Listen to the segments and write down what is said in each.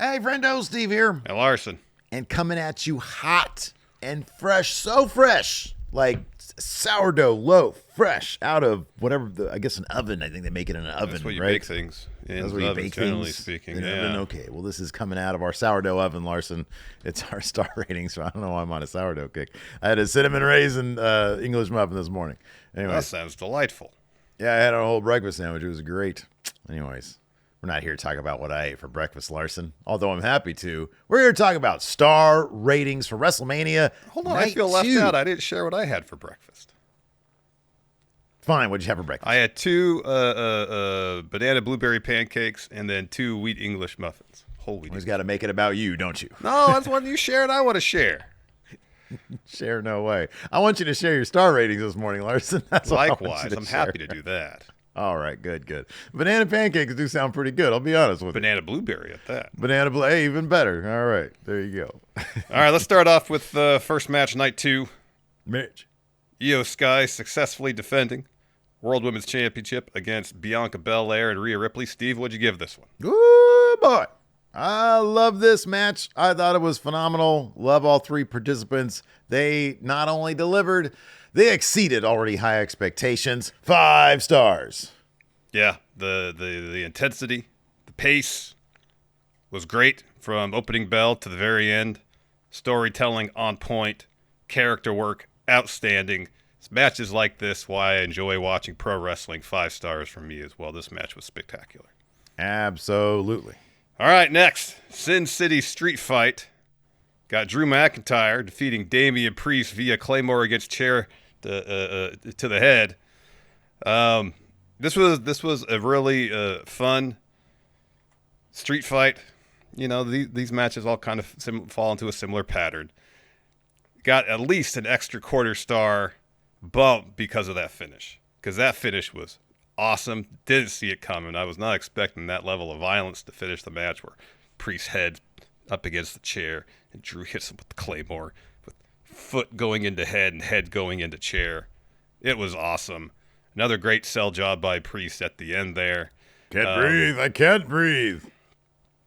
Hey, friendo, Steve here. And Larson. And coming at you hot and fresh, so fresh, like sourdough loaf, fresh out of whatever, I guess an oven. I think they make it in an oven, That's what you right? bake things in. That's where you bake generally things speaking. in an oven? Okay, well, this is coming out of our sourdough oven, Larson. It's our star rating, so I don't know why I'm on a sourdough kick. I had a cinnamon raisin English muffin this morning. Anyway, That sounds delightful. yeah, I had a whole breakfast sandwich. It was great. Anyways. We're not here to talk about what I ate for breakfast, Larson, although I'm happy to. We're here to talk about star ratings for WrestleMania. Hold on, I feel left out. I didn't share what I had for breakfast. Fine, what'd you have for breakfast? I had 2 banana blueberry pancakes and then 2 wheat English muffins. Whole wheat. Always got to make it about you, don't you? No, that's one you shared. I want to share. Share no way. I want you to share your star ratings this morning, Larson. That's what I want you Likewise, to I'm share. happy to do that. All right, good. Banana pancakes do sound pretty good, I'll be honest with you. Banana blueberry at that. Hey, even better. All right, there you go. All right, let's start off with the first match, night 2. Mitch. Io Sky successfully defending World Women's Championship against Bianca Belair and Rhea Ripley. Steve, what'd you give this one? Ooh, boy. I love this match. I thought it was phenomenal. Love all 3 participants. They not only delivered, they exceeded already high expectations. 5 stars. Yeah, the intensity, the pace was great from opening bell to the very end. Storytelling on point, character work outstanding. It's matches like this why I enjoy watching pro wrestling. 5 stars from me as well. This match was spectacular. Absolutely. All right, next, Sin City Street Fight. Got Drew McIntyre defeating Damian Priest via Claymore against chair to the head. This was a really fun street fight. You know, these matches all kind of fall into a similar pattern. Got at least an extra quarter star bump because of that finish. Because that finish was awesome. Didn't see it coming. I was not expecting that level of violence to finish the match where Priest's head up against the chair and Drew hits him with the Claymore with foot going into head and head going into chair. It was awesome. Another great sell job by Priest at the end there. Can't breathe. I can't breathe.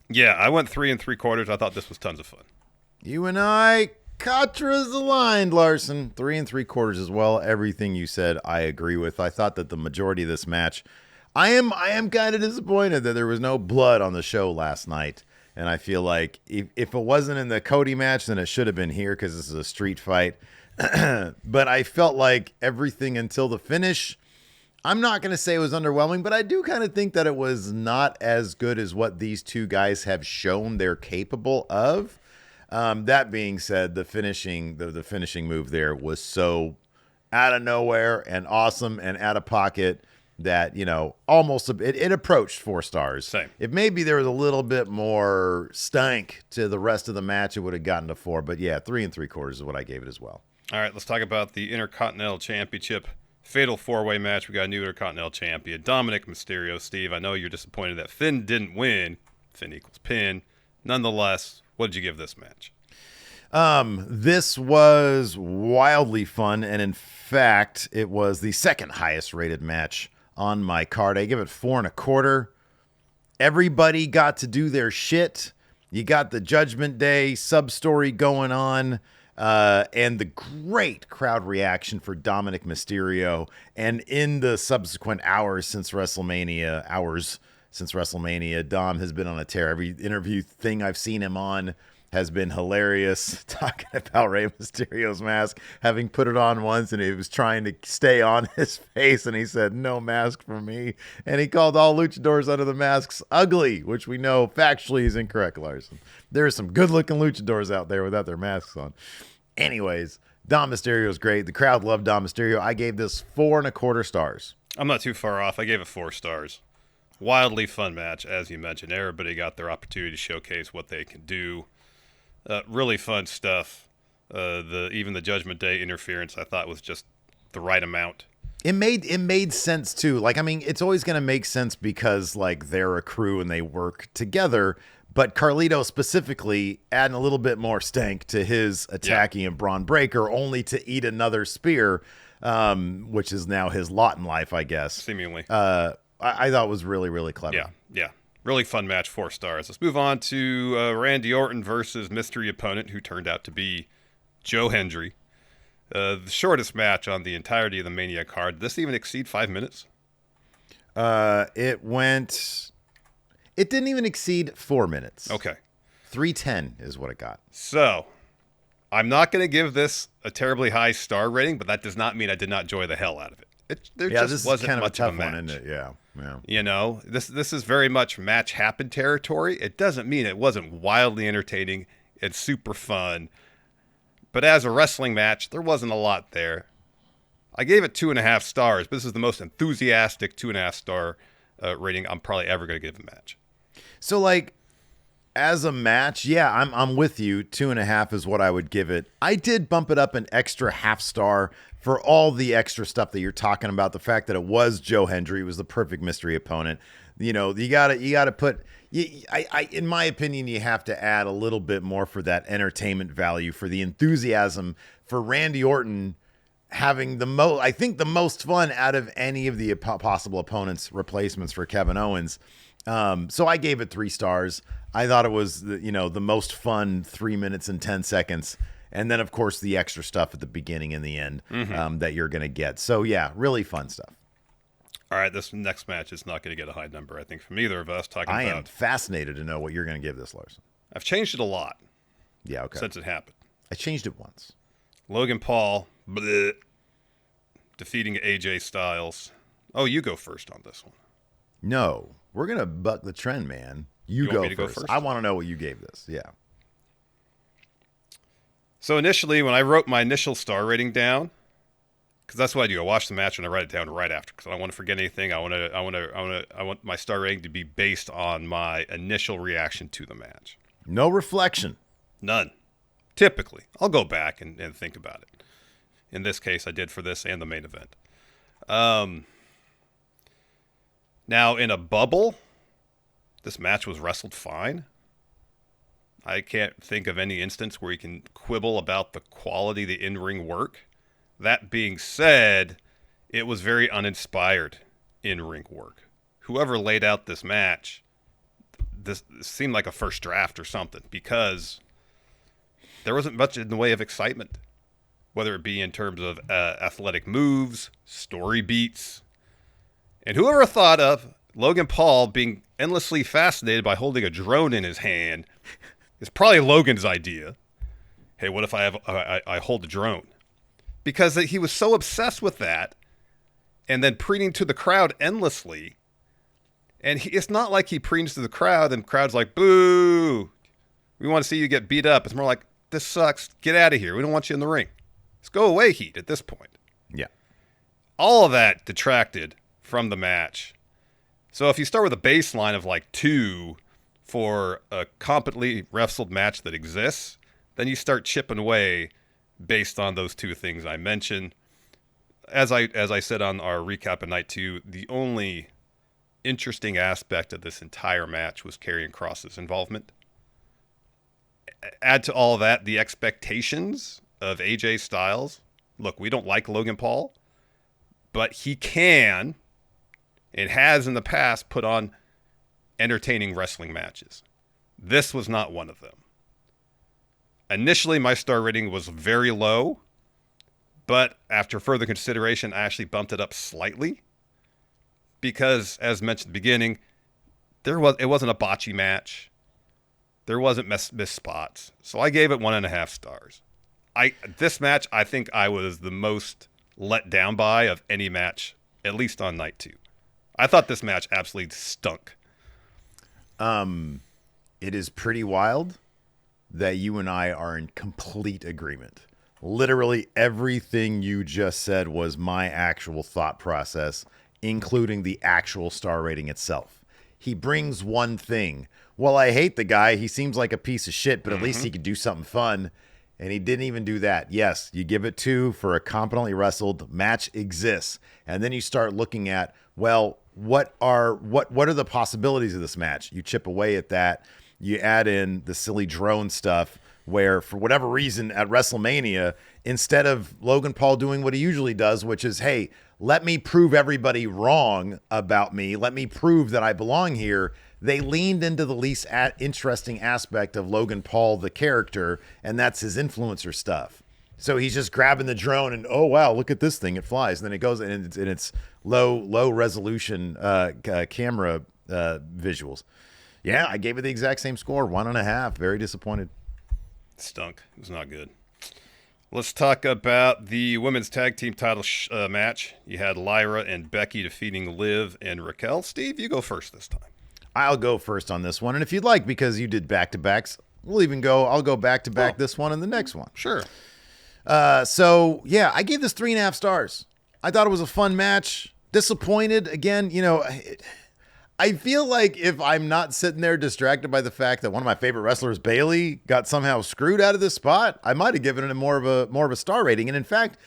Yeah, I went 3 3/4. I thought this was tons of fun. You and I, Katras aligned, Larson. 3 3/4 as well. Everything you said, I agree with. I thought that the majority of this match, I am kind of disappointed that there was no blood on the show last night. And I feel like if it wasn't in the Cody match, then it should have been here because this is a street fight. But I felt like everything until the finish, I'm not going to say it was underwhelming, but I do kind of think that it was not as good as what these 2 guys have shown they're capable of. That being said, the finishing move there was so out of nowhere and awesome and out of pocket that, you know, almost it approached 4 stars. Same. If maybe there was a little bit more stank to the rest of the match, it would have gotten to 4. But yeah, 3 3/4 is what I gave it as well. All right, let's talk about the Intercontinental Championship Fatal 4-way match. We got a new Intercontinental Champion, Dominic Mysterio. Steve, I know you're disappointed that Finn didn't win. Finn equals pin. Nonetheless, what did you give this match? This was wildly fun, and in fact, it was the 2nd highest rated match on my card. I give it 4 1/4. Everybody got to do their shit. You got the Judgment Day sub-story going on, and the great crowd reaction for Dominic Mysterio. And in the subsequent hours since WrestleMania, Dom has been on a tear. Every interview thing I've seen him on has been hilarious, talking about Rey Mysterio's mask, having put it on once, and he was trying to stay on his face, and he said, "No mask for me." And he called all luchadors under the masks ugly, which we know factually is incorrect, Larson. There are some good-looking luchadors out there without their masks on. Anyways, Dom Mysterio is great. The crowd loved Dom Mysterio. I gave this 4 1/4 stars. I'm not too far off. I gave it 4 stars. Wildly fun match, as you mentioned. Everybody got their opportunity to showcase what they can do. Really fun stuff. Even the Judgment Day interference I thought was just the right amount. It made sense too. Like, I mean, it's always going to make sense because like they're a crew and they work together. But Carlito specifically adding a little bit more stank to his attacking of Braun Breaker, only to eat another spear, which is now his lot in life, I guess. Seemingly. I thought was really, really clever. Yeah. Really fun match, 4 stars. Let's move on to Randy Orton versus mystery opponent who turned out to be Joe Hendry. The shortest match on the entirety of the Mania card. Did this even exceed 5 minutes? It didn't even exceed 4 minutes. Okay. 3:10 is what it got. So, I'm not going to give this a terribly high star rating, but that does not mean I did not enjoy the hell out of it. There just wasn't kind of much a tough of a match. one, isn't it? Yeah. You know, this is very much match happen territory. It doesn't mean it wasn't wildly entertaining and super fun. But as a wrestling match, there wasn't a lot there. I gave it 2.5 stars, but this is the most enthusiastic 2.5 star rating I'm probably ever going to give a match. So, like, as a match, yeah, I'm with you. 2.5 is what I would give it. I did bump it up an extra half star for all the extra stuff that you're talking about. The fact that it was Joe Hendry, it was the perfect mystery opponent. You know, you gotta put. In my opinion, you have to add a little bit more for that entertainment value, for the enthusiasm, for Randy Orton having the most fun out of any of the possible opponents' replacements for Kevin Owens. So I gave it 3 stars. I thought it was the most fun 3 minutes and 10 seconds. And then, of course, the extra stuff at the beginning and the end that you're going to get. So, yeah, really fun stuff. All right, this next match is not going to get a high number, I think, from either of us. I am fascinated to know what you're going to give this, Larson. I've changed it a lot. Yeah, okay. Since it happened. I changed it once. Logan Paul defeating AJ Styles. Oh, you go first on this one. No, we're going to buck the trend, man. You want me to first. go first? I want to know what you gave this. Yeah. So initially, when I wrote my initial star rating down, because that's what I do, I watch the match and I write it down right after because I don't want to forget anything. I want my star rating to be based on my initial reaction to the match. No reflection. None. Typically, I'll go back and think about it. In this case, I did for this and the main event. Now, in a bubble, this match was wrestled fine. I can't think of any instance where you can quibble about the quality of the in-ring work. That being said, it was very uninspired in-ring work. Whoever laid out this match, this seemed like a first draft or something because there wasn't much in the way of excitement, whether it be in terms of athletic moves, story beats. And whoever thought of Logan Paul being endlessly fascinated by holding a drone in his hand is probably Logan's idea. Hey, what if I hold a drone? Because he was so obsessed with that and then preening to the crowd endlessly. And it's not like he preens to the crowd and the crowd's like, boo, we want to see you get beat up. It's more like, this sucks. Get out of here. We don't want you in the ring. Let's go away, Heat, at this point. Yeah. All of that detracted from the match. So if you start with a baseline of like 2 for a competently wrestled match that exists, then you start chipping away based on those 2 things I mentioned. As I said on our recap of night 2, the only interesting aspect of this entire match was Karrion Kross's involvement. Add to all of that the expectations of AJ Styles. Look, we don't like Logan Paul, but he can and has in the past put on entertaining wrestling matches. This was not one of them. Initially, my star rating was very low, but after further consideration, I actually bumped it up slightly because, as mentioned at the beginning, it wasn't a botchy match. There wasn't missed spots. So I gave it 1.5 stars. This match, I think I was the most let down by of any match, at least on night 2. I thought this match absolutely stunk. It is pretty wild that you and I are in complete agreement. Literally everything you just said was my actual thought process, including the actual star rating itself. He brings one thing. Well, I hate the guy. He seems like a piece of shit, but at least he could do something fun. And he didn't even do that. Yes, you give it 2 for a competently wrestled match exists. And then you start looking at, well, what are the possibilities of this match? You chip away at that. You add in the silly drone stuff where, for whatever reason, at WrestleMania, instead of Logan Paul doing what he usually does, which is, hey, let me prove everybody wrong about me. Let me prove that I belong here. they leaned into the least interesting aspect of Logan Paul, the character, and that's his influencer stuff. So he's just grabbing the drone and, oh, wow, look at this thing. It flies. And then it goes and it's low resolution camera visuals. Yeah, I gave it the exact same score, 1.5. Very disappointed. Stunk. It was not good. Let's talk about the women's tag team title match. You had Lyra and Becky defeating Liv and Raquel. Steve, you go first this time. I'll go first on this one. And if you'd like, because you did back-to-backs, I'll go back-to-back this one and the next one. Sure. So, yeah, I gave this 3.5 stars. I thought it was a fun match. Disappointed. Again, I feel like if I'm not sitting there distracted by the fact that one of my favorite wrestlers, Bayley, got somehow screwed out of this spot, I might have given it more of a star rating. And in fact,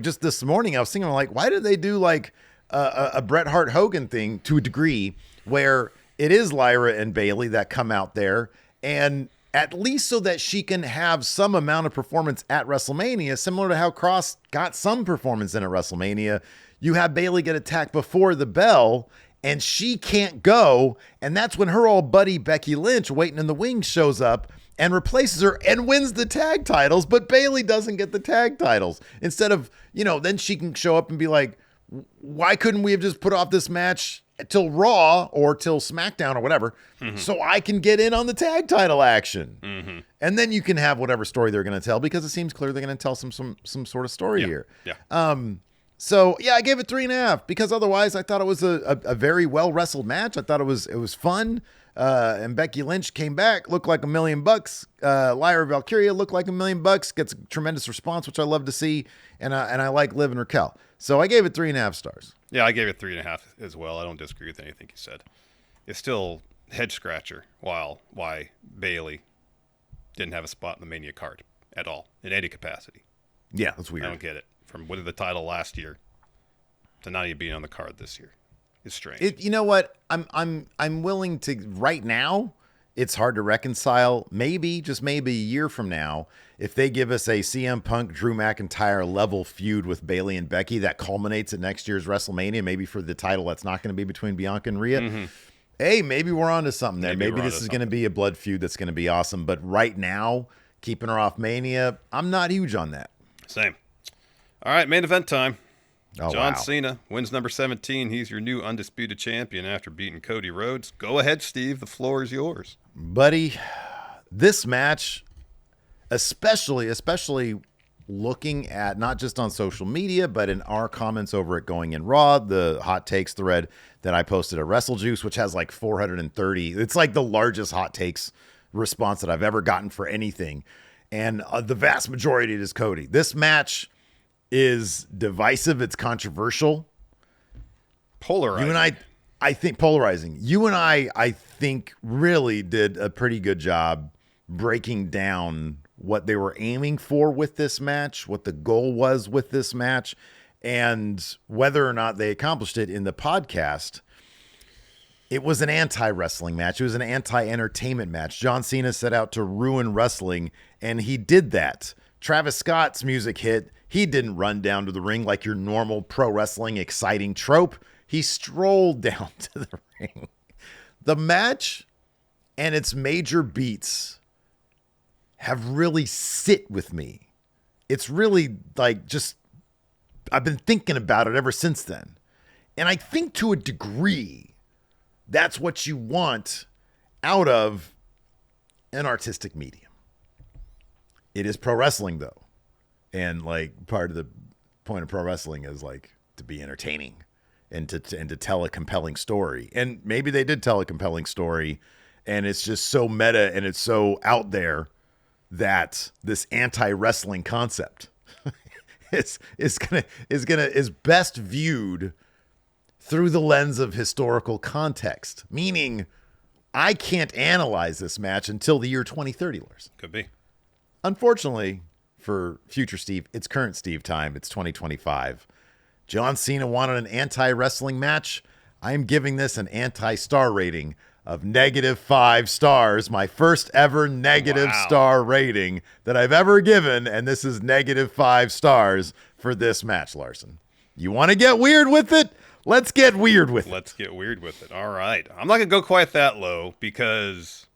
just this morning, I was thinking, why did they do a Bret Hart Hogan thing to a degree where it is Lyra and Bayley that come out there, and at least so that she can have some amount of performance at WrestleMania, similar to how Cross got some performance in at WrestleMania. You have Bayley get attacked before the bell, and she can't go, and that's when her old buddy Becky Lynch, waiting in the wings, shows up and replaces her and wins the tag titles, but Bayley doesn't get the tag titles. Instead of, then she can show up and be like, why couldn't we have just put off this match till Raw or till SmackDown or whatever, so I can get in on the tag title action? And then you can have whatever story they're going to tell, because it seems clear they're going to tell some sort of story here. Yeah. So yeah, I gave it 3.5 because otherwise I thought it was a very well wrestled match. I thought it was fun. And Becky Lynch came back, looked like $1 million. Lyra Valkyria looked like $1 million. Gets a tremendous response, which I love to see. And I like Liv and Raquel. So I gave it 3.5 stars. Yeah, I gave it 3.5 as well. I don't disagree with anything you said. It's still head scratcher why Bayley didn't have a spot in the Mania card at all in any capacity. Yeah, that's weird. I don't get it. From winning the title last year to not even being on the card this year. It's strange. You know what? I'm willing to right now. It's hard to reconcile. Maybe, just maybe a year from now, if they give us a CM Punk, Drew McIntyre level feud with Bayley and Becky that culminates at next year's WrestleMania, maybe for the title that's not going to be between Bianca and Rhea. Hey, maybe we're onto something there. Maybe this is going to be a blood feud that's going to be awesome. But right now, keeping her off Mania, I'm not huge on that. Same. All right, main event time. Oh, John Cena wins number 17. He's your new undisputed champion after beating Cody Rhodes. Go ahead, Steve. The floor is yours. Buddy, this match, especially looking at not just on social media, but in our comments over at Going In Raw, the hot takes thread that I posted at WrestleJuice, which has like 430. It's like the largest hot takes response that I've ever gotten for anything. And the vast majority is Cody. This match is divisive. It's controversial. Polarizing. You and I think polarizing. You and I think really did a pretty good job breaking down what they were aiming for with this match, what the goal was with this match, and whether or not they accomplished it in the podcast. It was an anti-wrestling match. It was an anti-entertainment match. John Cena set out to ruin wrestling, and he did that. Travis Scott's music hit. He didn't run down to the ring like your normal pro wrestling exciting trope. He strolled down to the ring. The match and its major beats have really sit with me. It's really I've been thinking about it ever since then. And I think to a degree, that's what you want out of an artistic medium. It is pro wrestling, though. And part of the point of pro wrestling is to be entertaining and to tell a compelling story. And maybe they did tell a compelling story, and it's just so meta and it's so out there that this anti-wrestling concept is best viewed through the lens of historical context. Meaning, I can't analyze this match until the year 2030, Lars. Could be. Unfortunately, for future Steve, it's current Steve time. It's 2025. John Cena wanted an anti-wrestling match. I am giving this an anti-star rating of -5 stars. My first ever negative star rating that I've ever given, and this is -5 stars for this match, Larson. You want to get weird with it? Let's get weird with it. Let's get weird with it. All right. I'm not going to go quite that low because,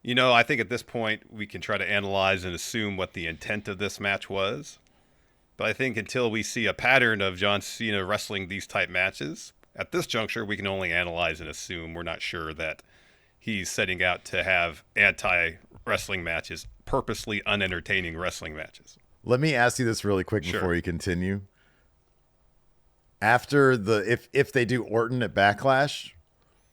I think at this point we can try to analyze and assume what the intent of this match was. But I think until we see a pattern of John Cena wrestling these type matches, at this juncture, we can only analyze and assume. We're not sure that he's setting out to have anti-wrestling matches, purposely unentertaining wrestling matches. Let me ask you this really quick before you continue. After if they do Orton at Backlash,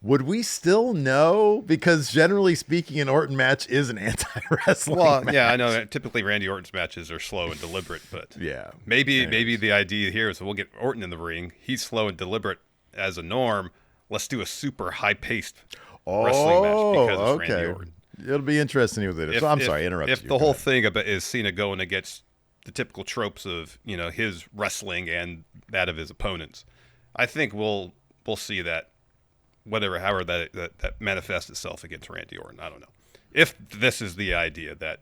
would we still know? Because generally speaking, an Orton match is an anti-wrestling match. Yeah, I know. Typically, Randy Orton's matches are slow and deliberate, but maybe the idea here is we'll get Orton in the ring. He's slow and deliberate as a norm. Let's do a super high-paced wrestling match because it's Randy Orton. It'll be interesting with it. I'm sorry, I interrupted you. If the whole thing is Cena going against the typical tropes of his wrestling and that of his opponents, I think we'll see that however that manifests itself against Randy Orton. I don't know if this is the idea that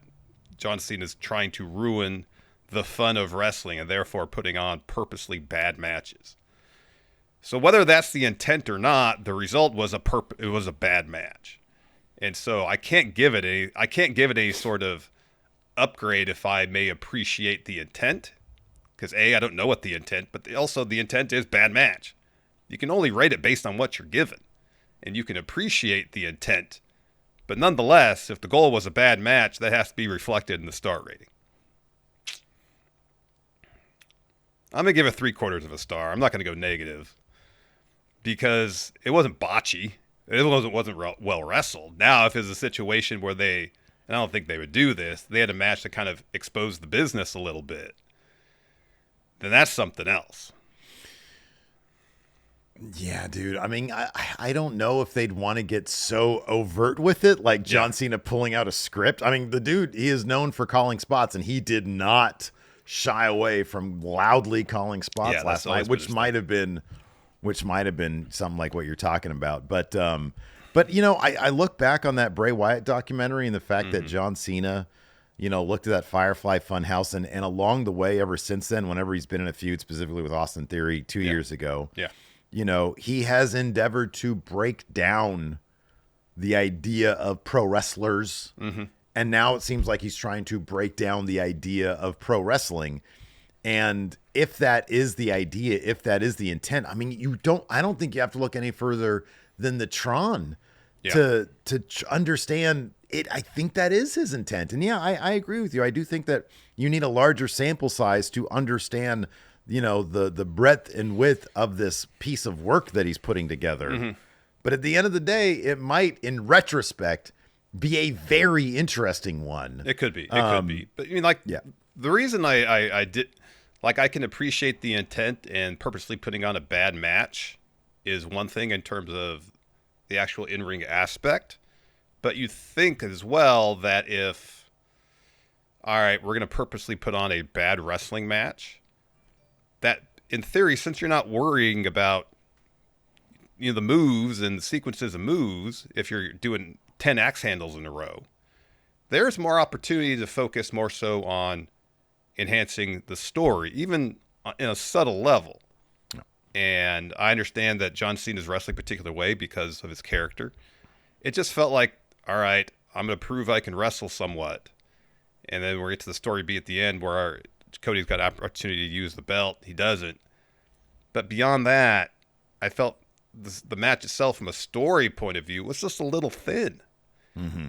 John Cena is trying to ruin the fun of wrestling and therefore putting on purposely bad matches. So whether that's the intent or not, the result was it was a bad match, and so I can't give it a sort of upgrade if I may appreciate the intent, because I don't know what the intent, but also the intent is bad match. You can only rate it based on what you're given, and you can appreciate the intent, but nonetheless, if the goal was a bad match, that has to be reflected in the star rating. I'm gonna give it 3/4 of a star. I'm not gonna go negative because it wasn't botchy. It wasn't well wrestled. Now, if it's a situation where and I don't think they would do this, they had a match that kind of exposed the business a little bit, then that's something else. Yeah, dude. I mean, I don't know if they'd want to get so overt with it, like John Cena pulling out a script. I mean, the dude, he is known for calling spots, and he did not shy away from loudly calling spots last night, which might have been something like what you're talking about. But I look back on that Bray Wyatt documentary and the fact that John Cena, looked at that Firefly Funhouse, and along the way, ever since then, whenever he's been in a feud, specifically with Austin Theory 2 years ago, he has endeavored to break down the idea of pro wrestlers. And now it seems like he's trying to break down the idea of pro wrestling. And if that is the idea, if that is the intent, I mean, I don't think you have to look any further than the Tron to understand it. I think that is his intent. And I agree with you. I do think that you need a larger sample size to understand, the breadth and width of this piece of work that he's putting together. But at the end of the day, it might, in retrospect, be a very interesting one. It could be. But I mean, the reason I did, I can appreciate the intent and purposely putting on a bad match is one thing in terms of the actual in-ring aspect. But you think as well that all right, we're going to purposely put on a bad wrestling match, that in theory, since you're not worrying about the moves and the sequences of moves, if you're doing 10 axe handles in a row, there's more opportunity to focus more so on enhancing the story, even in a subtle level. And I understand that John Cena's wrestling a particular way because of his character. It just felt like, all right, I'm going to prove I can wrestle somewhat. And then we get to the story beat at the end where Cody's got an opportunity to use the belt. He doesn't. But beyond that, I felt the match itself from a story point of view was just a little thin.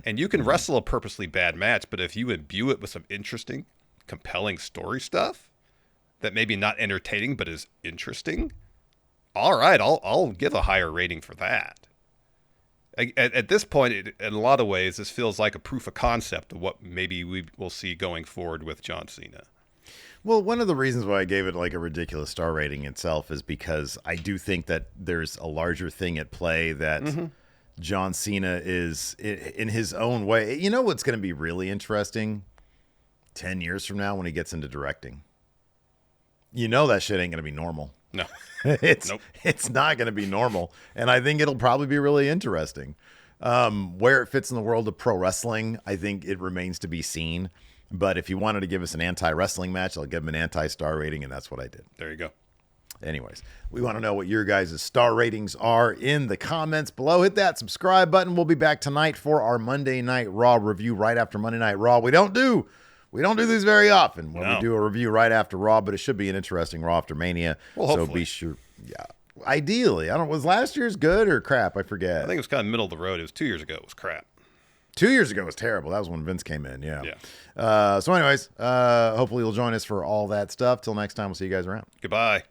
And you can wrestle a purposely bad match, but if you imbue it with some interesting, compelling story stuff that maybe not entertaining but is interesting, all right, I'll give a higher rating for that. At this point, in a lot of ways, this feels like a proof of concept of what maybe we will see going forward with John Cena. Well, one of the reasons why I gave it like a ridiculous star rating itself is because I do think that there's a larger thing at play that John Cena is in his own way. You know what's going to be really interesting 10 years from now when he gets into directing? That shit ain't going to be normal. No. It's not going to be normal. And I think it'll probably be really interesting. Where it fits in the world of pro wrestling, I think it remains to be seen. But if you wanted to give us an anti-wrestling match, I'll give him an anti-star rating, and that's what I did. There you go. Anyways, we want to know what your guys' star ratings are in the comments below. Hit that subscribe button. We'll be back tonight for our Monday Night Raw review right after Monday Night Raw. We don't do these very often when we do a review right after Raw, but it should be an interesting Raw after Mania. Well, so hopefully. be sure. Yeah. Ideally, was last year's good or crap? I forget. I think it was kind of middle of the road. It was 2 years ago. It was crap. 2 years ago was terrible. That was when Vince came in. Yeah. Yeah. So anyways, hopefully you'll join us for all that stuff. Till next time, we'll see you guys around. Goodbye.